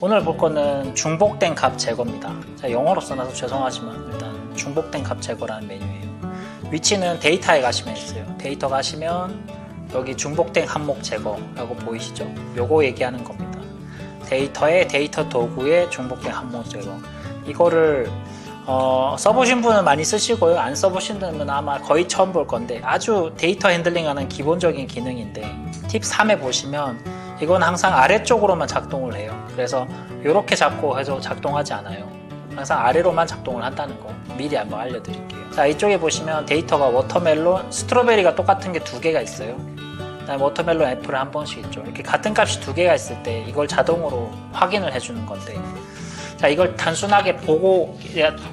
오늘 볼 거는 중복된 값 제거입니다. 자, 영어로 써놔서 죄송하지만 일단 중복된 값 제거라는 메뉴예요. 위치는 데이터에 가시면 있어요. 데이터 가시면 여기 중복된 항목 제거라고 보이시죠? 요거 얘기하는 겁니다. 데이터에 데이터 도구에 중복된 항목 제거. 이거를 써보신 분은 많이 쓰시고요. 안 써보신 분은 아마 거의 처음 볼 건데 아주 데이터 핸들링하는 기본적인 기능인데 팁 3에 보시면 이건 항상 아래쪽으로만 작동을 해요. 그래서 이렇게 잡고 해서 작동하지 않아요. 항상 아래로만 작동을 한다는 거 미리 한번 알려드릴게요. 자, 이쪽에 보시면 데이터가 워터멜론, 스트로베리가 똑같은 게 두 개가 있어요. 그다음에 워터멜론, 애플 한 번씩 있죠. 이렇게 같은 값이 두 개가 있을 때 이걸 자동으로 확인을 해주는 건데, 자, 이걸 단순하게 보고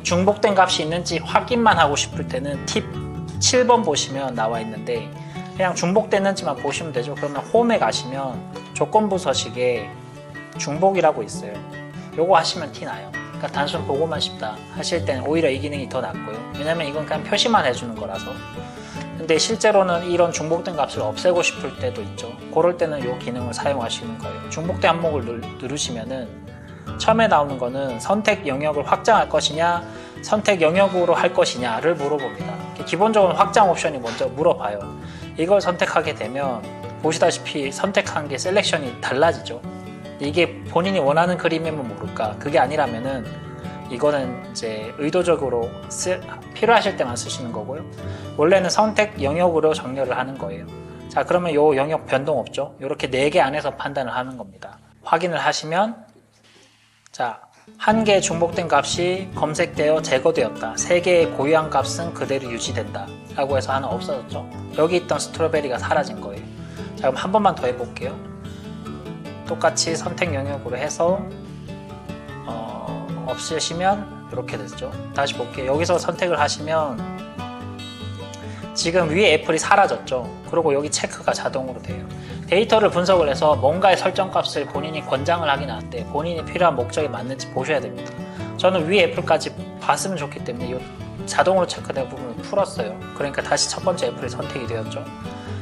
중복된 값이 있는지 확인만 하고 싶을 때는 팁 7번 보시면 나와 있는데 그냥 중복됐는지만 보시면 되죠. 그러면 홈에 가시면 조건부 서식에 중복이라고 있어요. 요거 하시면 티 나요. 그러니까 단순 보고만 싶다 하실 때는 오히려 이 기능이 더 낫고요. 왜냐면 이건 그냥 표시만 해주는 거라서. 근데 실제로는 이런 중복된 값을 없애고 싶을 때도 있죠. 그럴 때는 이 기능을 사용하시는 거예요. 중복된 항목을 누르시면은 처음에 나오는 거는 선택 영역을 확장할 것이냐 선택 영역으로 할 것이냐를 물어봅니다. 기본적으로 확장 옵션이 먼저 물어봐요. 이걸 선택하게 되면 보시다시피 선택한 게 셀렉션이 달라지죠. 이게 본인이 원하는 그림이면 모를까. 그게 아니라면은 이거는 이제 의도적으로 필요하실 때만 쓰시는 거고요. 원래는 선택 영역으로 정렬을 하는 거예요. 자, 그러면 요 영역 변동 없죠. 이렇게 4개 안에서 판단을 하는 겁니다. 확인을 하시면 자, 1개의 중복된 값이 검색되어 제거되었다. 3개의 고유한 값은 그대로 유지된다. 라고 해서 하나 없어졌죠. 여기 있던 스트로베리가 사라진 거예요. 자, 그럼 한 번만 더 해볼게요. 똑같이 선택 영역으로 해서 없으시면 이렇게 됐죠. 다시 볼게요. 여기서 선택을 하시면 지금 위에 애플이 사라졌죠. 그리고 여기 체크가 자동으로 돼요. 데이터를 분석을 해서 뭔가의 설정 값을 본인이 권장을 하긴 하는데 본인이 필요한 목적에 맞는지 보셔야 됩니다. 저는 위에 애플까지 봤으면 좋기 때문에 이 자동으로 체크된 부분을 풀었어요. 그러니까 다시 첫 번째 애플이 선택이 되었죠.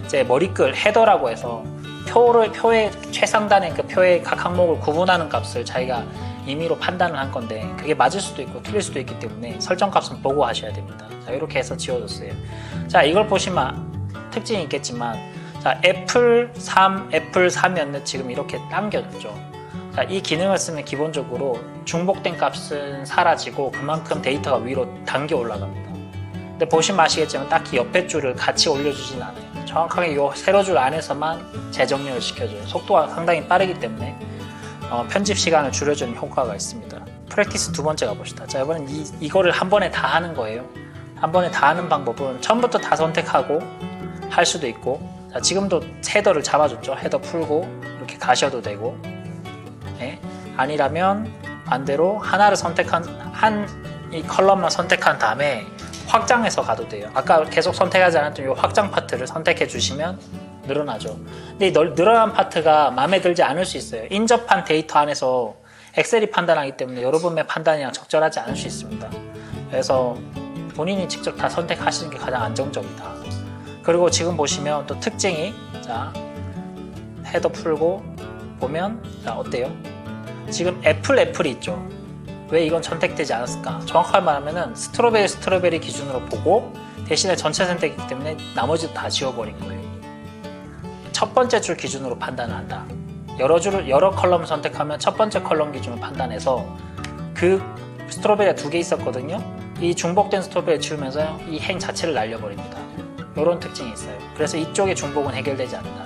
이제 머리글 헤더라고 해서 표의 최상단의 그 표의 각 항목을 구분하는 값을 자기가 임의로 판단을 한 건데 그게 맞을 수도 있고 틀릴 수도 있기 때문에 설정 값은 보고 하셔야 됩니다. 자, 이렇게 해서 지워졌어요. 자, 이걸 보시면 특징이 있겠지만 자, 애플 3이었는데 지금 이렇게 당겨졌죠. 자, 이 기능을 쓰면 기본적으로 중복된 값은 사라지고 그만큼 데이터가 위로 당겨 올라갑니다. 근데 보시면 아시겠지만 딱히 옆에 줄을 같이 올려주진 않아요. 정확하게 이 세로 줄 안에서만 재정렬을 시켜줘요. 속도가 상당히 빠르기 때문에 편집 시간을 줄여주는 효과가 있습니다. 프랙티스 두 번째 가봅시다. 자, 이번엔 이거를 한 번에 다 하는 거예요. 한 번에 다 하는 방법은 처음부터 다 선택하고 할 수도 있고, 자, 지금도 헤더를 잡아줬죠. 헤더 풀고 이렇게 가셔도 되고, 네. 아니라면 반대로 하나를 이 컬럼만 선택한 다음에 확장해서 가도 돼요. 아까 계속 선택하지 않았던 이 확장 파트를 선택해 주시면 늘어나죠. 근데 이 늘어난 파트가 마음에 들지 않을 수 있어요. 인접한 데이터 안에서 엑셀이 판단하기 때문에 여러분의 판단이랑 적절하지 않을 수 있습니다. 그래서 본인이 직접 다 선택하시는 게 가장 안정적이다. 그리고 지금 보시면 또 특징이, 자, 헤더 풀고 보면, 자, 어때요? 지금 애플이 있죠. 왜 이건 선택되지 않았을까? 정확하게 말하면 스트로베리 기준으로 보고 대신에 전체 선택이기 때문에 나머지도 다 지워버린 거예요. 첫 번째 줄 기준으로 판단을 한다. 여러 컬럼을 선택하면 첫 번째 컬럼 기준으로 판단해서 그 스트로베리가 2개 있었거든요. 이 중복된 스트로베리 지우면서 이 행 자체를 날려버립니다. 이런 특징이 있어요. 그래서 이쪽의 중복은 해결되지 않는다.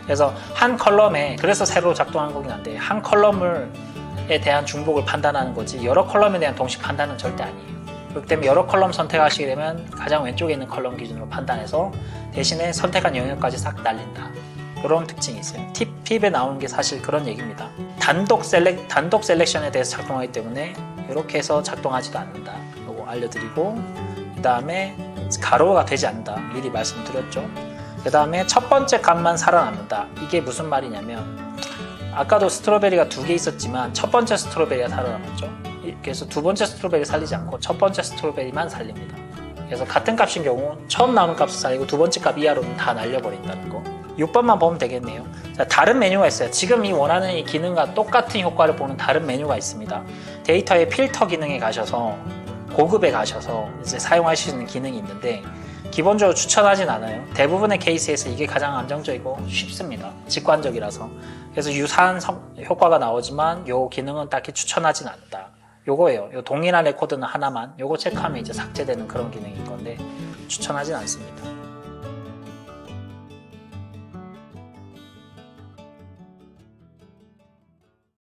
그래서 한 컬럼에, 그래서 새로 작동하는 거긴 한데 한 컬럼에 대한 중복을 판단하는 거지 여러 컬럼에 대한 동시 판단은 절대 아니에요. 그렇기 때문에 여러 컬럼 선택하시게 되면 가장 왼쪽에 있는 컬럼 기준으로 판단해서 대신에 선택한 영역까지 싹 날린다. 이런 특징이 있어요. 팁에 나오는 게 사실 그런 얘기입니다. 단독 셀렉션에 대해서 작동하기 때문에 이렇게 해서 작동하지도 않는다. 이거 알려드리고, 그 다음에 가로가 되지 않는다. 미리 말씀드렸죠. 그 다음에 첫 번째 값만 살아남는다. 이게 무슨 말이냐면 아까도 스트로베리가 2개 있었지만 첫 번째 스트로베리가 살아남았죠. 그래서 두 번째 스트로베리 살리지 않고 첫 번째 스트로베리만 살립니다. 그래서 같은 값인 경우 처음 나오는 값을 살리고 두 번째 값 이하로는 다 날려버린다는 거. 6번만 보면 되겠네요. 자, 다른 메뉴가 있어요. 지금 이 원하는 이 기능과 똑같은 효과를 보는 다른 메뉴가 있습니다. 데이터의 필터 기능에 가셔서 고급에 가셔서 이제 사용하실 수 있는 기능이 있는데 기본적으로 추천하진 않아요. 대부분의 케이스에서 이게 가장 안정적이고 쉽습니다. 직관적이라서. 그래서 유사한 효과가 나오지만 요 기능은 딱히 추천하진 않다. 요거예요. 요 동일한 레코드는 하나만 요거 체크하면 이제 삭제되는 그런 기능인 건데 추천하진 않습니다.